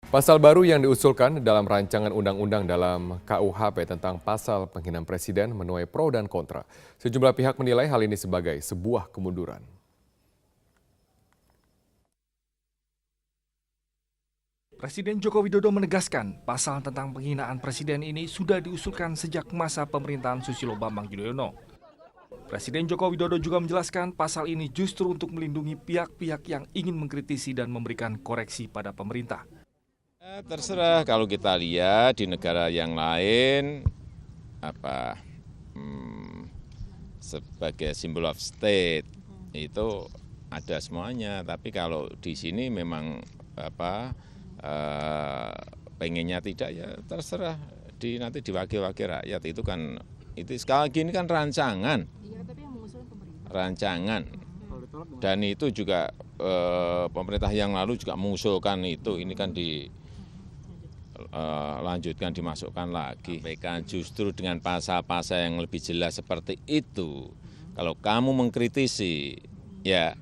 Pasal baru yang diusulkan dalam rancangan undang-undang dalam KUHP tentang pasal penghinaan presiden menuai pro dan kontra. Sejumlah pihak menilai hal ini sebagai sebuah kemunduran. Presiden Joko Widodo menegaskan pasal tentang penghinaan presiden ini sudah diusulkan sejak masa pemerintahan Susilo Bambang Yudhoyono. Presiden Joko Widodo juga menjelaskan pasal ini justru untuk melindungi pihak-pihak yang ingin mengkritisi dan memberikan koreksi pada pemerintah. Terserah kalau kita lihat di negara yang lain sebagai simbol of state itu ada semuanya. Tapi kalau di sini memang pengennya tidak ya terserah nanti diwakil-wakil rakyat itu sekali lagi ini kan rancangan, dan itu juga pemerintah yang lalu juga mengusulkan itu ini kan lanjutkan dimasukkan lagi. Justru dengan pasal-pasal yang lebih jelas seperti itu, kalau kamu mengkritisi, ya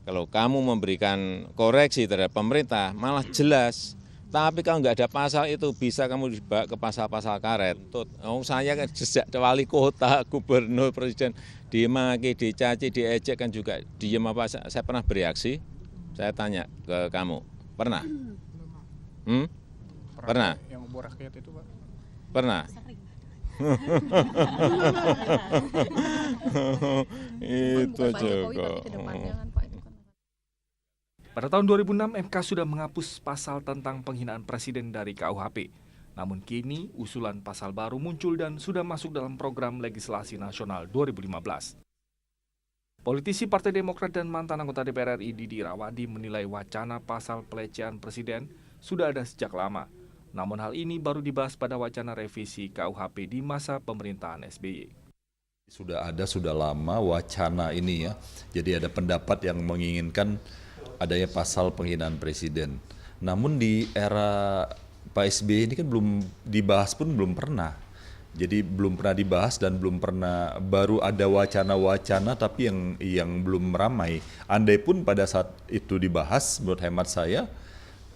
kalau kamu memberikan koreksi terhadap pemerintah malah jelas. Tapi kalau nggak ada pasal itu bisa kamu dibawa ke pasal-pasal karet. Saya kan sejak wali kota, gubernur, presiden dimaki, dicaci, diejek kan juga diem apa? Saya pernah bereaksi. Saya tanya ke kamu, pernah? Pernah? Yang obor rakyat itu, Pak. Pernah? Itu aja kok. Pada tahun 2006, MK sudah menghapus pasal tentang penghinaan presiden dari KUHP. Namun kini usulan pasal baru muncul dan sudah masuk dalam program legislasi nasional 2015. Politisi Partai Demokrat dan mantan anggota DPR RI Didi Irawadi menilai wacana pasal pelecehan presiden sudah ada sejak lama. Namun hal ini baru dibahas pada wacana revisi KUHP di masa pemerintahan SBY. Sudah lama wacana ini ya. Jadi ada pendapat yang menginginkan adanya pasal penghinaan presiden. Namun di era Pak SBY ini kan belum dibahas pun belum pernah. Jadi belum pernah dibahas dan belum pernah, baru ada wacana-wacana tapi yang belum ramai. Andai pun pada saat itu dibahas, menurut hemat saya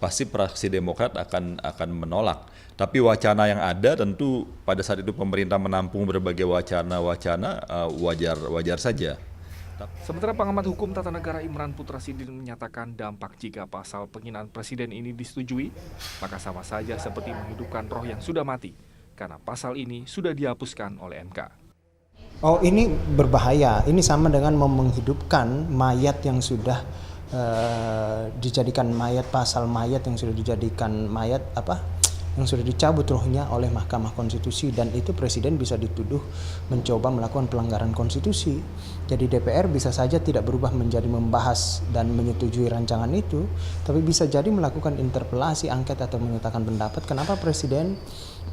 pasti fraksi Demokrat akan menolak. Tapi wacana yang ada tentu pada saat itu pemerintah menampung berbagai wacana-wacana, wajar saja. Sementara pengamat hukum tata negara Imran Putra Sidin menyatakan dampak jika pasal penghinaan presiden ini disetujui, maka sama saja seperti menghidupkan roh yang sudah mati, karena pasal ini sudah dihapuskan oleh MK. Oh, ini berbahaya. Ini sama dengan menghidupkan mayat yang sudah dijadikan mayat, pasal mayat yang sudah dijadikan mayat yang sudah dicabut rohnya oleh Mahkamah Konstitusi, dan itu presiden bisa dituduh mencoba melakukan pelanggaran konstitusi. Jadi DPR bisa saja tidak berubah menjadi membahas dan menyetujui rancangan itu, tapi bisa jadi melakukan interpelasi, angket atau menyatakan pendapat kenapa presiden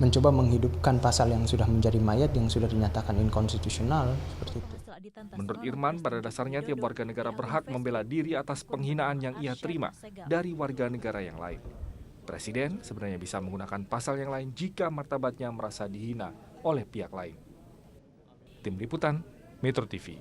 mencoba menghidupkan pasal yang sudah menjadi mayat yang sudah dinyatakan inkonstitusional seperti itu. Menurut Irman, pada dasarnya tiap warga negara berhak membela diri atas penghinaan yang ia terima dari warga negara yang lain. Presiden sebenarnya bisa menggunakan pasal yang lain jika martabatnya merasa dihina oleh pihak lain. Tim Liputan, Metro TV.